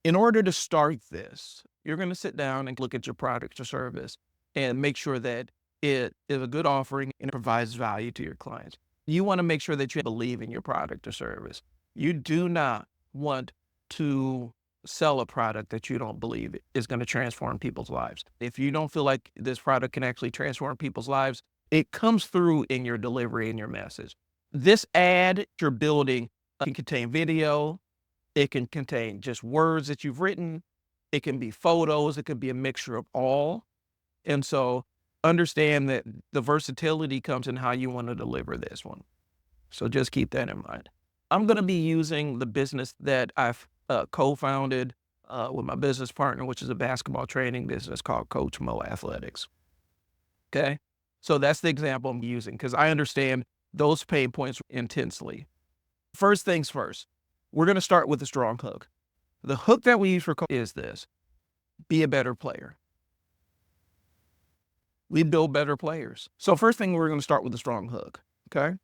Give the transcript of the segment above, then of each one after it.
In order to start this, you're going to sit down and look at your product or service and make sure that it is a good offering and it provides value to your clients. You want to make sure that you believe in your product or service. You do not want to sell a product that you don't believe is going to transform people's lives. If you don't feel like this product can actually transform people's lives, it comes through in your delivery and your message. This ad you're building can contain video, it can contain just words that you've written. It can be photos. It could be a mixture of all. And so understand that the versatility comes in how you want to deliver this one. So just keep that in mind. I'm going to be using the business that I've co-founded with my business partner, which is a basketball training business called Coach Mo Athletics. Okay. So that's the example I'm using because I understand those pain points intensely. First things first, we're going to start with a strong hook. The hook that we use for coach is this: be a better player. We build better players. So first thing, we're going to start with a strong hook. Okay.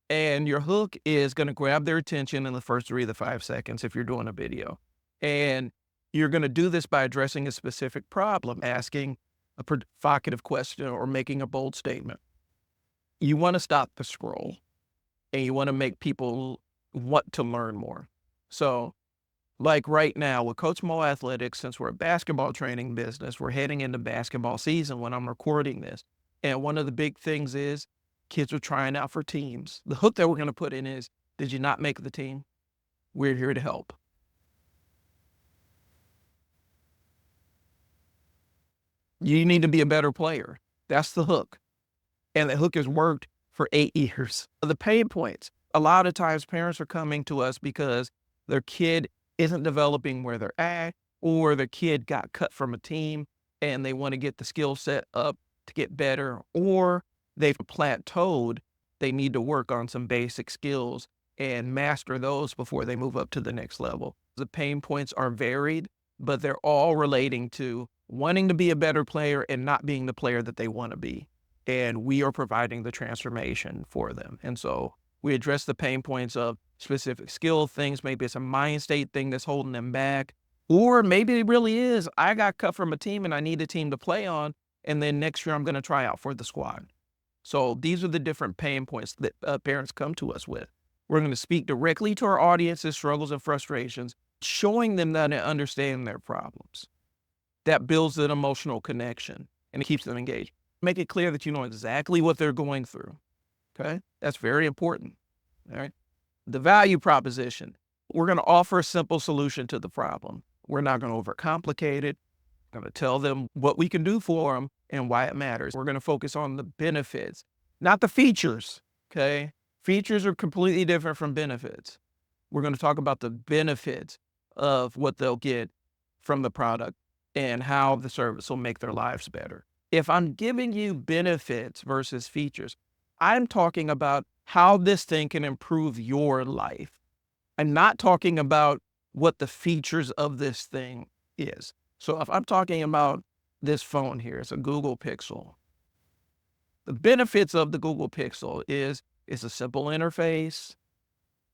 And your hook is going to grab their attention in the first 3 to 5 seconds if you're doing a video. And you're going to do this by addressing a specific problem, asking a provocative question or making a bold statement. You want to stop the scroll and you want to make people want to learn more. So like right now with Coach Mo Athletics, since we're a basketball training business, we're heading into basketball season when I'm recording this. And one of the big things is kids are trying out for teams. The hook that we're going to put in is, did you not make the team? We're here to help. You need to be a better player. That's the hook. And the hook has worked for 8 years. The pain points. A lot of times parents are coming to us because their kid isn't developing where they're at, or their kid got cut from a team and they want to get the skill set up to get better, or they've plateaued. They need to work on some basic skills and master those before they move up to the next level. The pain points are varied, but they're all relating to wanting to be a better player and not being the player that they want to be. And we are providing the transformation for them. And so we address the pain points of specific skill things. Maybe it's a mind state thing that's holding them back. Or maybe it really is, I got cut from a team and I need a team to play on. And then next year I'm going to try out for the squad. So these are the different pain points that parents come to us with. We're going to speak directly to our audience's struggles and frustrations, showing them that they understand their problems. That builds an emotional connection and it keeps them engaged. Make it clear that you know exactly what they're going through. Okay? That's very important. All right? The value proposition. We're going to offer a simple solution to the problem. We're not going to overcomplicate it. We're going to tell them what we can do for them and why it matters. We're going to focus on the benefits, not the features. Okay? Features are completely different from benefits. We're going to talk about the benefits of what they'll get from the product and how the service will make their lives better. If I'm giving you benefits versus features, I'm talking about how this thing can improve your life. I'm not talking about what the features of this thing is. So if I'm talking about this phone here, it's a Google Pixel. The benefits of the Google Pixel is it's a simple interface.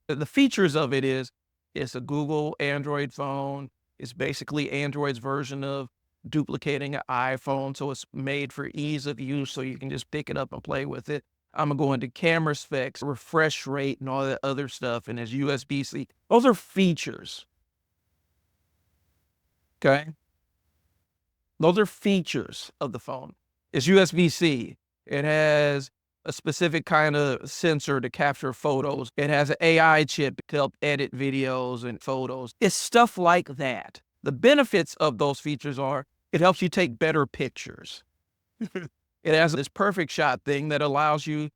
The features of it is it's a Google Android phone. It's basically Android's version of duplicating an iPhone. So it's made for ease of use so you can just pick it up and play with it. I'm going to go into camera specs, refresh rate, and all that other stuff. And it's USB-C. Those are features. Okay? Those are features of the phone. It's USB-C. It has a specific kind of sensor to capture photos. It has an AI chip to help edit videos and photos. It's stuff like that. The benefits of those features are it helps you take better pictures. It has this perfect shot thing that allows you,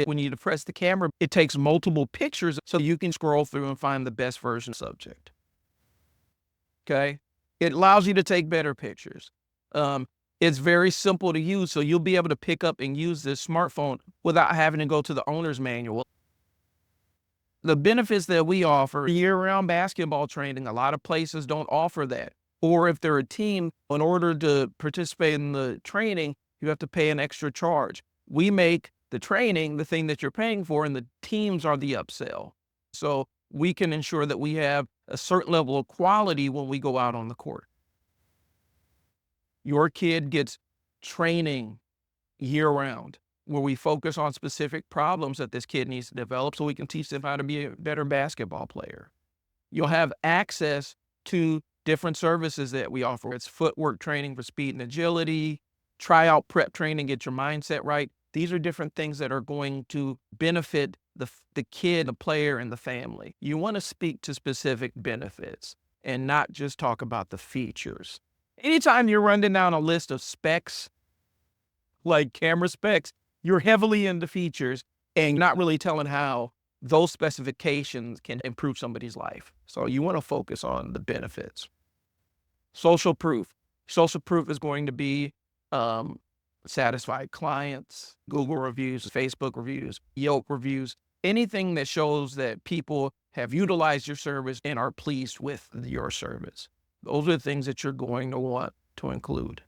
when you press the camera, it takes multiple pictures so you can scroll through and find the best version subject. Okay? It allows you to take better pictures. It's very simple to use, so you'll be able to pick up and use this smartphone without having to go to the owner's manual. The benefits that we offer year-round basketball training, a lot of places don't offer that. Or if they're a team, in order to participate in the training, you have to pay an extra charge. We make the training the thing that you're paying for, and the teams are the upsell. So we can ensure that we have a certain level of quality when we go out on the court. Your kid gets training year round where we focus on specific problems that this kid needs to develop so we can teach them how to be a better basketball player. You'll have access to different services that we offer. It's footwork training for speed and agility, tryout prep training, get your mindset right. These are different things that are going to benefit the kid, the player, and the family. You want to speak to specific benefits and not just talk about the features. Anytime you're running down a list of specs, like camera specs, you're heavily into features and not really telling how those specifications can improve somebody's life. So you want to focus on the benefits. Social proof. Social proof is going to be satisfied clients, Google reviews, Facebook reviews, Yelp reviews, anything that shows that people have utilized your service and are pleased with your service. Those are the things that you're going to want to include.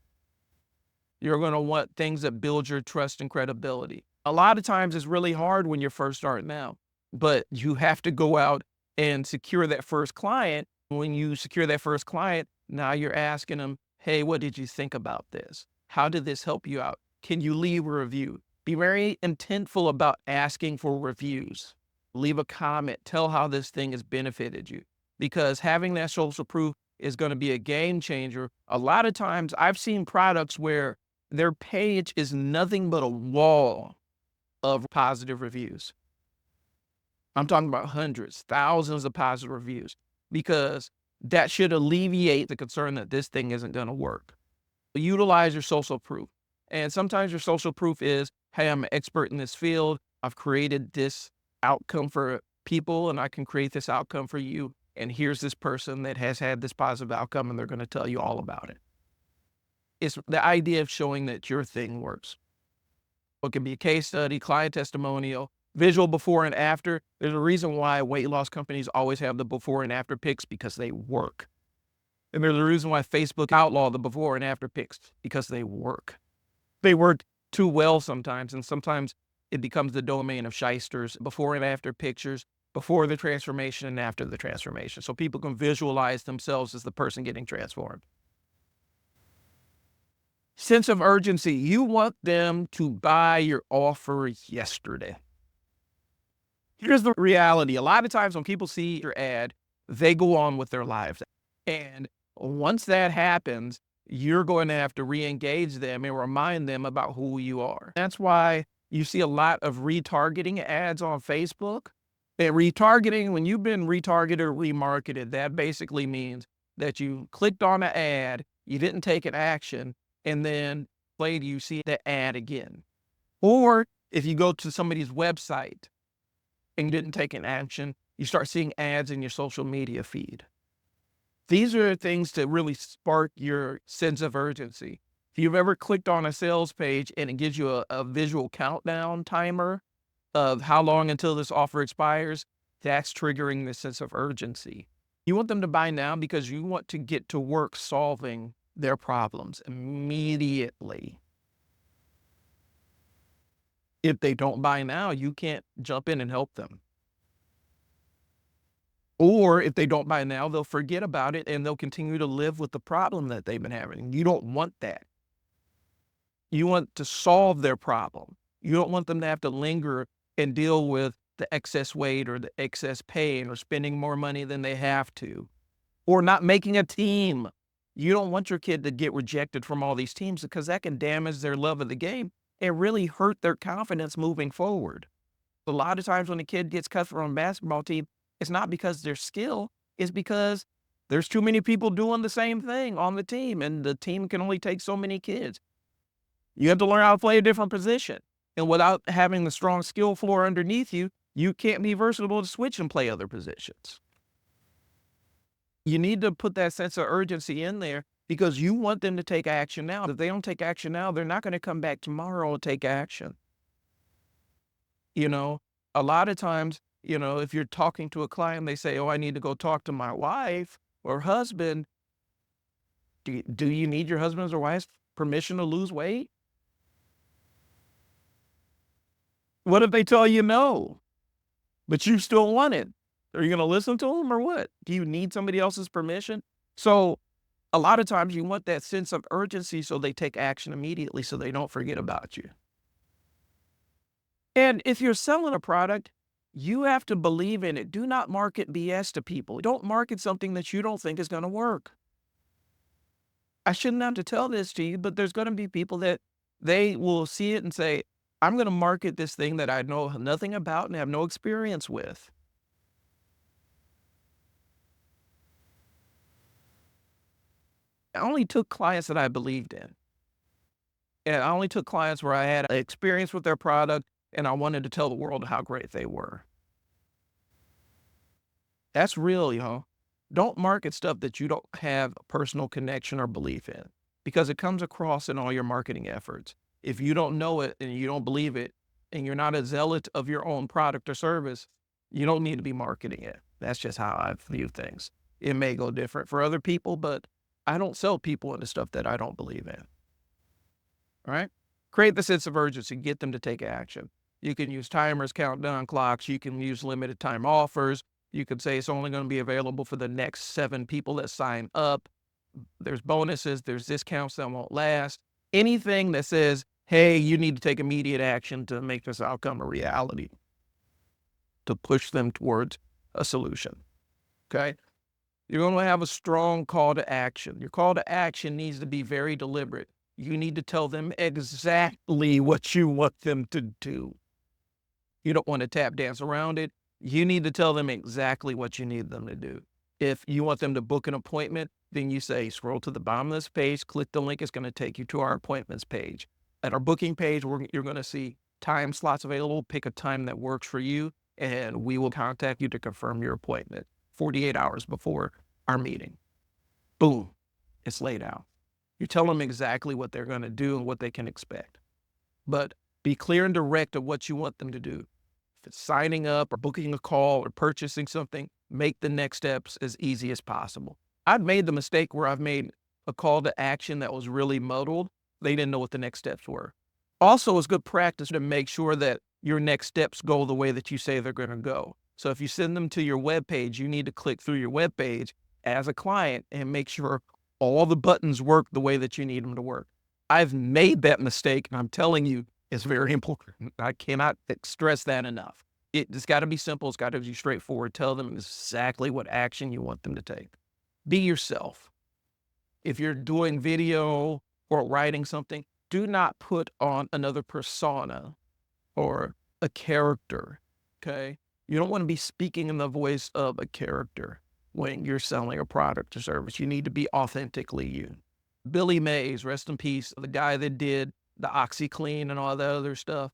You're going to want things that build your trust and credibility. A lot of times it's really hard when you're first starting out, but you have to go out and secure that first client. When you secure that first client, now you're asking them, hey, what did you think about this? How did this help you out? Can you leave a review? Be very intentful about asking for reviews. Leave a comment. Tell how this thing has benefited you, because having that social proof is going to be a game changer. A lot of times I've seen products where their page is nothing but a wall of positive reviews. I'm talking about hundreds, thousands of positive reviews, because that should alleviate the concern that this thing isn't going to work. Utilize your social proof. And sometimes your social proof is, hey, I'm an expert in this field. I've created this outcome for people, and I can create this outcome for you. And here's this person that has had this positive outcome, and they're going to tell you all about it. It's the idea of showing that your thing works. It can be a case study, client testimonial, visual before and after. There's a reason why weight loss companies always have the before and after pics, because they work. And there's a reason why Facebook outlawed the before and after pics, because they work. They work too well sometimes, and sometimes it becomes the domain of shysters. Before and after pictures, before the transformation and after the transformation, so people can visualize themselves as the person getting transformed. Sense of urgency. You want them to buy your offer yesterday. Here's the reality. A lot of times when people see your ad, they go on with their lives. And once that happens, you're going to have to re-engage them and remind them about who you are. That's why you see a lot of retargeting ads on Facebook. And retargeting, when you've been retargeted or remarketed, that basically means that you clicked on an ad, you didn't take an action, and then later you see the ad again. Or if you go to somebody's website and you didn't take an action, you start seeing ads in your social media feed. These are things to really spark your sense of urgency. If you've ever clicked on a sales page and it gives you a visual countdown timer of how long until this offer expires, that's triggering the sense of urgency. You want them to buy now because you want to get to work solving their problems immediately. If they don't buy now, you can't jump in and help them. Or if they don't buy now, they'll forget about it and they'll continue to live with the problem that they've been having. You don't want that. You want to solve their problem. You don't want them to have to linger and deal with the excess weight or the excess pain or spending more money than they have to, or not making a team. You don't want your kid to get rejected from all these teams, because that can damage their love of the game and really hurt their confidence moving forward. A lot of times when a kid gets cut from a basketball team, it's not because of their skill, it's because there's too many people doing the same thing on the team, and the team can only take so many kids. You have to learn how to play a different position. And without having the strong skill floor underneath you, you can't be versatile to switch and play other positions. You need to put that sense of urgency in there, because you want them to take action now. If they don't take action now, they're not going to come back tomorrow and take action. You know, a lot of times, if you're talking to a client, they say, oh, I need to go talk to my wife or husband. Do you need your husband's or wife's permission to lose weight? What if they tell you no, but you still want it? Are you going to listen to them or what? Do you need somebody else's permission? So a lot of times you want that sense of urgency so they take action immediately so they don't forget about you. And if you're selling a product, you have to believe in it. Do not market BS to people. Don't market something that you don't think is going to work. I shouldn't have to tell this to you, but there's going to be people that they will see it and say, I'm going to market this thing that I know nothing about and have no experience with. I only took clients that I believed in. And I only took clients where I had experience with their product and I wanted to tell the world how great they were. That's real, yo. Don't market stuff that you don't have a personal connection or belief in because it comes across in all your marketing efforts. If you don't know it and you don't believe it and you're not a zealot of your own product or service, you don't need to be marketing it. That's just how I view things. It may go different for other people, but I don't sell people into stuff that I don't believe in. All right? Create the sense of urgency, get them to take action. You can use timers, countdown clocks, you can use limited time offers. You could say it's only going to be available for the next 7 people that sign up. There's bonuses, there's discounts that won't last. Anything that says, hey, you need to take immediate action to make this outcome a reality, to push them towards a solution. Okay? You're going to have a strong call to action. Your call to action needs to be very deliberate. You need to tell them exactly what you want them to do. You don't want to tap dance around it. You need to tell them exactly what you need them to do. If you want them to book an appointment, then you say, scroll to the bottom of this page, click the link. It's going to take you to our appointments page. At our booking page, you're going to see time slots available. Pick a time that works for you, and we will contact you to confirm your appointment 48 hours before our meeting. Boom, it's laid out. You tell them exactly what they're going to do and what they can expect. But be clear and direct of what you want them to do. If it's signing up or booking a call or purchasing something, make the next steps as easy as possible. I've made the mistake where I've made a call to action that was really muddled. They didn't know what the next steps were. Also, it's good practice to make sure that your next steps go the way that you say they're going to go. So if you send them to your web page, you need to click through your web page as a client and make sure all the buttons work the way that you need them to work. I've made that mistake, and I'm telling you, it's very important. I cannot stress that enough. It's got to be simple. It's got to be straightforward. Tell them exactly what action you want them to take. Be yourself. If you're doing video or writing something, do not put on another persona or a character, okay? You don't want to be speaking in the voice of a character when you're selling a product or service. You need to be authentically you. Billy Mays, rest in peace, the guy that did the OxyClean and all that other stuff,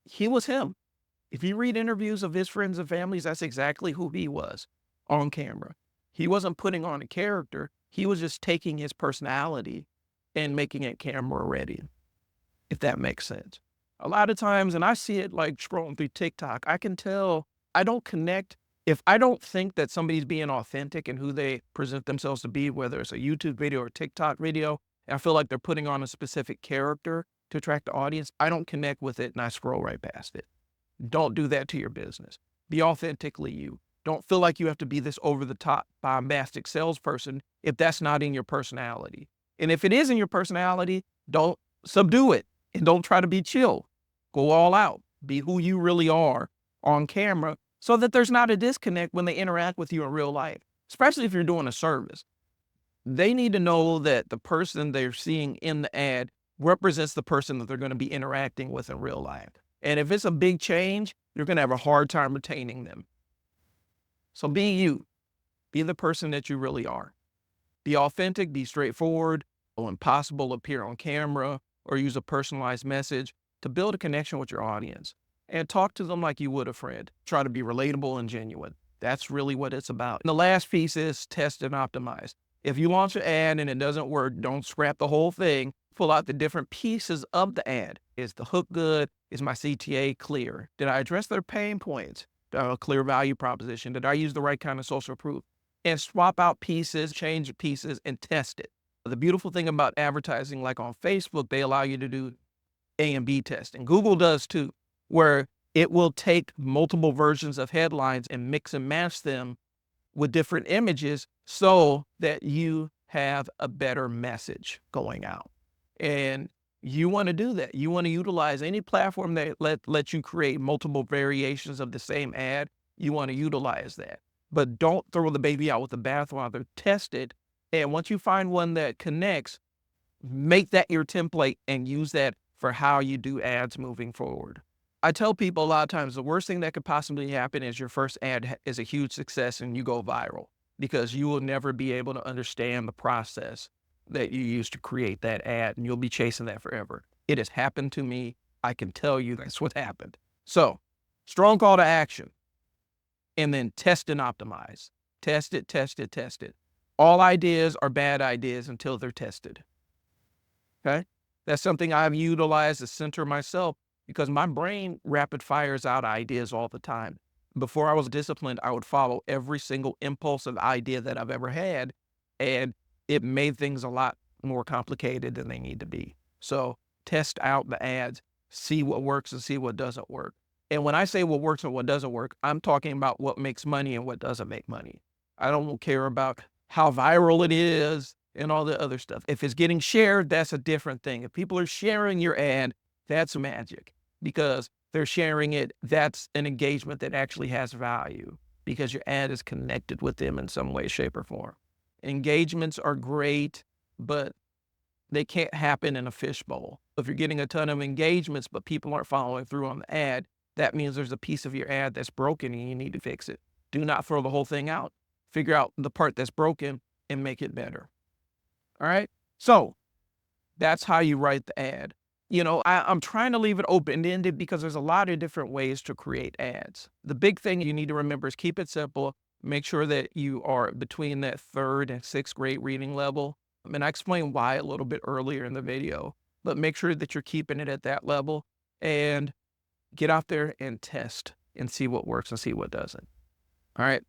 he was him. If you read interviews of his friends and families, that's exactly who he was on camera. He wasn't putting on a character. He was just taking his personality and making it camera ready, if that makes sense. A lot of times, and I see it like scrolling through TikTok, I can tell I don't connect. If I don't think that somebody's being authentic in who they present themselves to be, whether it's a YouTube video or TikTok video, and I feel like they're putting on a specific character to attract the audience, I don't connect with it and I scroll right past it. Don't do that to your business. Be authentically you. Don't feel like you have to be this over-the-top bombastic salesperson if that's not in your personality. And if it is in your personality, don't subdue it and don't try to be chill. Go all out. Be who you really are on camera so that there's not a disconnect when they interact with you in real life, especially if you're doing a service. They need to know that the person they're seeing in the ad represents the person that they're going to be interacting with in real life. And if it's a big change, you're going to have a hard time retaining them. So be you. Be the person that you really are. Be authentic, be straightforward. When possible, appear on camera or use a personalized message to build a connection with your audience. And talk to them like you would a friend. Try to be relatable and genuine. That's really what it's about. And the last piece is test and optimize. If you launch an ad and it doesn't work, don't scrap the whole thing. Pull out the different pieces of the ad. Is the hook good? Is my CTA clear? Did I address their pain points? Do I have a clear value proposition? Did I use the right kind of social proof? And swap out pieces, change pieces, and test it. The beautiful thing about advertising, like on Facebook, they allow you to do A and B testing. Google does too, where it will take multiple versions of headlines and mix and match them with different images so that you have a better message going out. And you want to do that. You want to utilize any platform that let you create multiple variations of the same ad. You want to utilize that. But don't throw the baby out with the bathwater. Test it. And once you find one that connects, make that your template and use that for how you do ads moving forward. I tell people a lot of times the worst thing that could possibly happen is your first ad is a huge success and you go viral, because you will never be able to understand the process that you used to create that ad, and you'll be chasing that forever. It has happened to me. I can tell you that's what happened. So, strong call to action, and then test and optimize. Test it, test it, test it. All ideas are bad ideas until they're tested. Okay? That's something I've utilized to center myself, because my brain rapid fires out ideas all the time. Before I was disciplined, I would follow every single impulsive idea that I've ever had, and it made things a lot more complicated than they need to be. So test out the ads, see what works and see what doesn't work. And when I say what works and what doesn't work, I'm talking about what makes money and what doesn't make money. I don't care about how viral it is and all the other stuff. If it's getting shared, that's a different thing. If people are sharing your ad, that's magic, because they're sharing it. That's an engagement that actually has value, because your ad is connected with them in some way, shape, or form. Engagements are great, but they can't happen in a fishbowl. If you're getting a ton of engagements, but people aren't following through on the ad, that means there's a piece of your ad that's broken and you need to fix it. Do not throw the whole thing out. Figure out the part that's broken and make it better. All right. So that's how you write the ad. I'm trying to leave it open-ended because there's a lot of different ways to create ads. The big thing you need to remember is keep it simple. Make sure that you are between that 3rd and 6th grade reading level. And I explained why a little bit earlier in the video, but make sure that you're keeping it at that level, and get out there and test and see what works and see what doesn't. All right.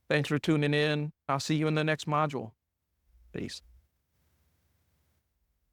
Thanks for tuning in. I'll see you in the next module. Peace.